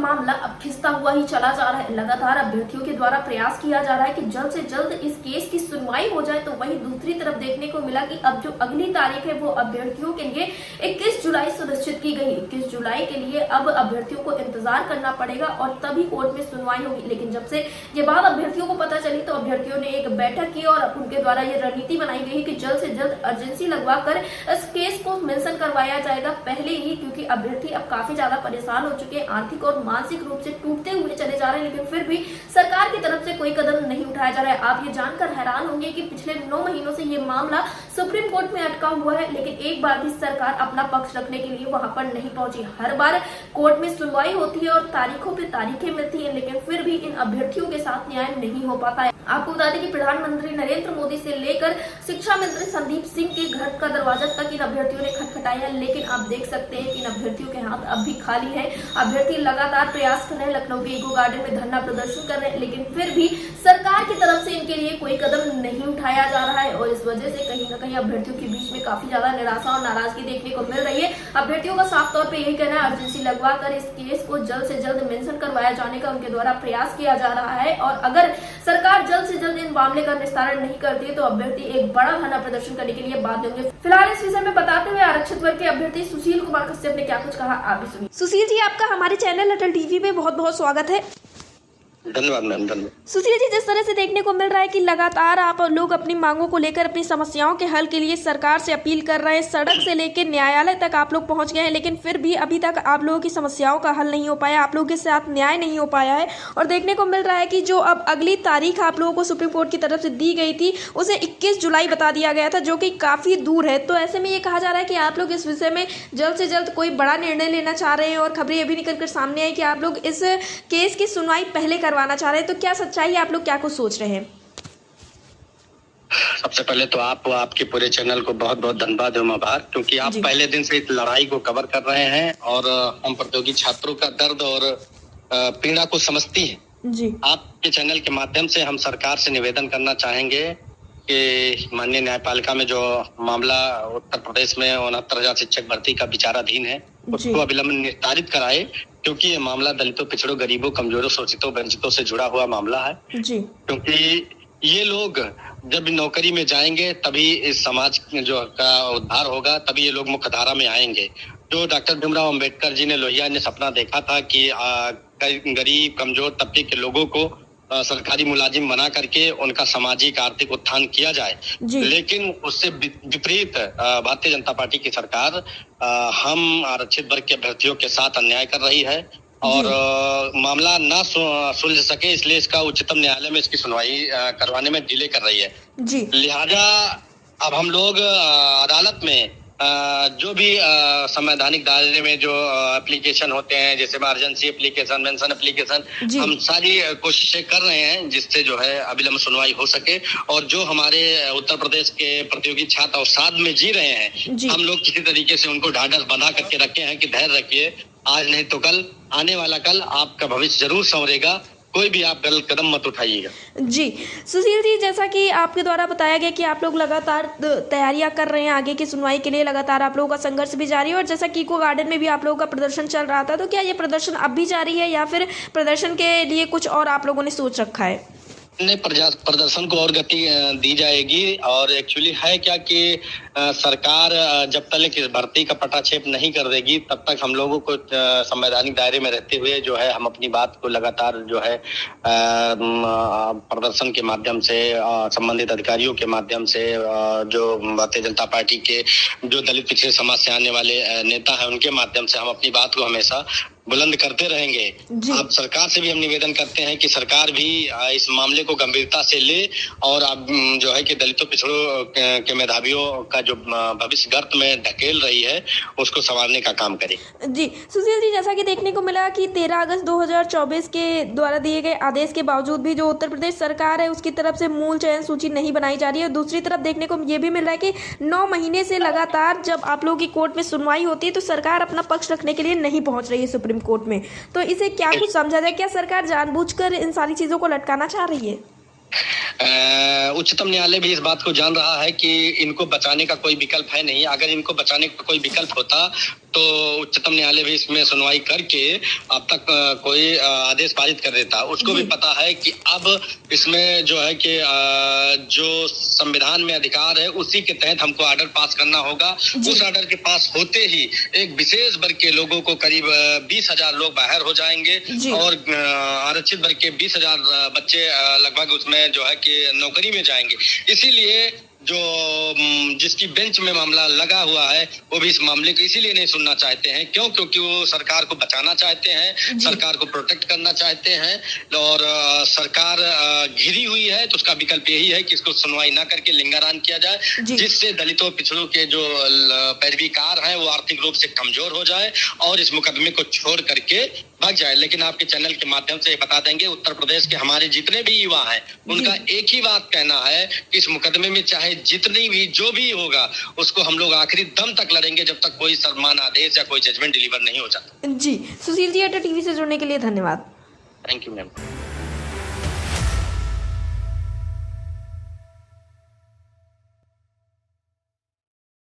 मामला अब खिंचता हुआ ही चला जा रहा है। लगातार अभ्यर्थियों के द्वारा प्रयास किया जा रहा है कि जल्द से जल्द इस केस की सुनवाई हो जाए। तो वहीं दूसरी तरफ देखने को मिला कि अब जो अगली तारीख है वो अभ्यर्थियों के लिए 21 जुलाई सुनिश्चित की गई। 21 जुलाई के लिए अब अभ्यर्थियों को इंतजार करना पड़ेगा और तभी कोर्ट में सुनवाई होगी। लेकिन जब से ये बात अभ्यर्थियों को पता चली तो अभ्यर्थियों ने एक बैठक की और उनके द्वारा ये रणनीति बनाई गई कि जल्द से जल्द अर्जेंसी लगवाकर इस केस को मेंशन करवाया जाएगा पहले ही, क्योंकि अभ्यर्थी अब काफी ज्यादा परेशान हो चुके हैं, आर्थिक और मानसिक रूप से टूटते हुए चले जा रहे हैं। लेकिन फिर भी सरकार की तरफ से कोई कदम नहीं उठाया जा रहा है। आप ये जानकर हैरान होंगे कि पिछले 9 महीनों से ये मामला सुप्रीम कोर्ट में अटका हुआ है, लेकिन एक बार भी सरकार अपना पक्ष रखने के लिए वहां पर नहीं पहुंची। हर बार कोर्ट में सुनवाई होती है और तारीखों पे तारीखें मिलती है, लेकिन फिर भी इन अभ्यर्थियों के साथ न्याय नहीं हो पाता है। आपको बता दें कि प्रधानमंत्री नरेंद्र मोदी से लेकर शिक्षा मंत्री संदीप सिंह के घर का दरवाजा तक इन अभ्यर्थियों ने खटखटाया, लेकिन आप देख सकते हैं कि इन अभ्यर्थियों के हाथ अब भी खाली है। अभ्यर्थी लगातार प्रयास कर रहे हैं, लखनऊ के ईको गार्डन में धरना प्रदर्शन कर रहे हैं, लेकिन फिर भी सरकार की तरफ से इनके लिए कोई कदम नहीं उठाया जा रहा है और इस वजह से कहीं ना कहीं अभ्यर्थियों के बीच में काफी ज्यादा निराशा और नाराजगी देखने को मिल रही है। अभ्यर्थियों का साफ तौर पर यही कहना है अर्जेंसी लगवाकर इस केस को जल्द से जल्द मेंशन करवाया जाने का उनके द्वारा प्रयास किया जा रहा है और अगर सरकार जल्द से जल्द इन मामले का निस्तारण नहीं करती है तो अभ्यर्थी एक बड़ा धरना प्रदर्शन करने के लिए बाध्य होंगे। फिलहाल इस विषय में बताते हुए आरक्षित वर्ग के अभ्यर्थी सुशील कुमार कश्यप ने क्या कुछ कहा, आप भी सुनिए। सुशील जी, आपका हमारे चैनल अटल टीवी पे बहुत बहुत स्वागत है। धन्यवाद मैम, धन्यवाद। सुशील जी, जिस तरह से देखने को मिल रहा है कि लगातार आप लोग अपनी मांगों को लेकर, अपनी समस्याओं के हल के लिए सरकार से अपील कर रहे हैं, सड़क से लेकर न्यायालय तक आप लोग पहुंच गए हैं, लेकिन फिर भी अभी तक आप लोगों की समस्याओं का हल नहीं हो पाया, आप लोगों के साथ न्याय नहीं हो पाया है और देखने को मिल रहा है कि जो अब अगली तारीख आप लोगों को सुप्रीम कोर्ट की तरफ से दी गई थी उसे 21 जुलाई बता दिया गया था, जो कि काफी दूर है। तो ऐसे में ये कहा जा रहा है कि आप लोग इस विषय में जल्द से जल्द कोई बड़ा निर्णय लेना चाह रहे हैं और खबरें अभी निकल कर सामने आई कि आप लोग इस केस की सुनवाई पहले करवाना चाह रहे हैं। तो क्या सच्चाई है, आप लोग क्या कुछ सोच रहे हैं? सबसे पहले तो आपके पूरे चैनल को बहुत बहुत धन्यवाद एवं आभार, क्योंकि आप पहले दिन से इस लड़ाई को कवर कर रहे हैं और हम प्रतियोगी छात्रों का दर्द और पीड़ा को समझती हैं जी। आपके चैनल के माध्यम से हम सरकार से निवेदन करना चाहेंगे कि माननीय न्यायपालिका में जो मामला उत्तर प्रदेश में 69,000 शिक्षक भर्ती का विचाराधीन है उसको अविलंब निस्तारित कराए, क्योंकि ये मामला दलितों, पिछड़ों, गरीबों, कमजोरों, शोषितों, वंचितों से जुड़ा हुआ मामला है जी। क्योंकि ये लोग जब नौकरी में जाएंगे तभी इस समाज जो का उद्धार होगा, तभी ये लोग मुख्य धारा में आएंगे। जो डॉक्टर भीमराव अंबेडकर जी ने लोहिया ने सपना देखा था कि गरीब, कमजोर तबके के लोगों को सरकारी मुलाजिम बना करके उनका सामाजिक आर्थिक उत्थान किया जाए, लेकिन उससे विपरीत भारतीय जनता पार्टी की सरकार हम आरक्षित वर्ग के अभ्यर्थियों के साथ अन्याय कर रही है और मामला ना सुलझ सके, इसलिए इसका उच्चतम न्यायालय में इसकी सुनवाई करवाने में डिले कर रही है जी। लिहाजा अब हम लोग अदालत में जो भी संवैधानिक दायरे में जो एप्लीकेशन होते हैं, जैसे इमरजेंसी एप्लीकेशन, मेंशन एप्लीकेशन, हम सारी कोशिशें कर रहे हैं जिससे जो है अविलंब सुनवाई हो सके और जो हमारे उत्तर प्रदेश के प्रतियोगी छात्र अवसाद में जी रहे हैं, हम लोग किसी तरीके से उनको ढाढ़स बंधा करके रखे हैं कि धैर्य रखिए, आज नहीं तो कल, आने वाला कल आपका भविष्य जरूर संवरेगा, कोई भी आप गलत कदम मत उठाइएगा जी। सुशील जी, जैसा कि आपके द्वारा बताया गया कि आप लोग लगातार तैयारियां कर रहे हैं आगे की सुनवाई के लिए, लगातार आप लोगों का संघर्ष भी जारी है और जैसा कि इको गार्डन में भी आप लोगों का प्रदर्शन चल रहा था, तो क्या ये प्रदर्शन अब भी जारी है या फिर प्रदर्शन के लिए कुछ और आप लोगों ने सोच रखा है? प्रदर्शन को और गति दी जाएगी और एक्चुअली है क्या कि सरकार जब तक इस भर्ती का पटाक्षेप नहीं कर देगी तब तक हम लोगों को संवैधानिक दायरे में रहते हुए जो है हम अपनी बात को लगातार जो है प्रदर्शन के माध्यम से, संबंधित अधिकारियों के माध्यम से, जो भारतीय जनता पार्टी के जो दलित पिछड़े समाज से आने वाले नेता है उनके माध्यम से हम अपनी बात को हमेशा बुलंद करते रहेंगे। अब सरकार से भी हम निवेदन करते हैं कि सरकार भी इस मामले को गंभीरता से ले और अब जो है कि दलितों, पिछड़ों के मेधावियों का जो भविष्य गर्त में ढकेल रही है उसको संवारने का काम करे जी। सुशील जी, जैसा कि देखने को मिला कि 13 अगस्त 2024 के द्वारा दिए गए आदेश के बावजूद भी जो उत्तर प्रदेश सरकार है उसकी तरफ से मूल चयन सूची नहीं बनाई जा रही है। दूसरी तरफ देखने को ये भी मिल रहा है कि 9 महीने से लगातार जब आप लोगों की कोर्ट में सुनवाई होती है तो सरकार अपना पक्ष रखने के लिए नहीं पहुंच रही है सुप्रीम कोर्ट में। तो इसे क्या कुछ समझा जाए, क्या सरकार जानबूझकर इन सारी चीजों को लटकाना चाह रही है? उच्चतम न्यायालय भी इस बात को जान रहा है कि इनको बचाने का कोई विकल्प है नहीं। अगर इनको बचाने का कोई विकल्प होता तो उच्चतम न्यायालय भी इसमें सुनवाई करके अब तक कोई आदेश पारित कर देता। उसको भी पता है कि अब इसमें जो है कि जो संविधान में अधिकार है उसी के तहत हमको ऑर्डर पास करना होगा। उस ऑर्डर के पास होते ही एक विशेष वर्ग के लोगों को करीब 20,000 लोग बाहर हो जाएंगे और आरक्षित वर्ग के 20,000 बच्चे लगभग उसमें जो है कि नौकरी में जाएंगे। इसीलिए जो जिसकी बेंच में मामला लगा हुआ है वो भी इस मामले को इसीलिए नहीं सुनना चाहते हैं। क्यों? क्योंकि वो सरकार को बचाना चाहते हैं, सरकार को प्रोटेक्ट करना चाहते हैं और सरकार घिरी हुई है तो उसका विकल्प यही है कि इसको सुनवाई ना करके लिंगारान किया जाए, जिससे दलितों पिछड़ों के जो पैरवीकार हैं वो आर्थिक रूप से कमजोर हो जाए और इस मुकदमे को छोड़ करके भाग जाए। लेकिन आपके चैनल के माध्यम से बता देंगे, उत्तर प्रदेश के हमारे जितने भी युवा हैं उनका एक ही बात कहना है कि इस मुकदमे में चाहे जितनी भी जो भी होगा उसको हम लोग आखिरी दम तक लड़ेंगे जब तक कोई सम्मान आदेश या कोई जजमेंट डिलीवर नहीं हो जाता। जी, सुशील जी, अड्डा टीवी से जुड़ने के लिए धन्यवाद। Thank you ma'am.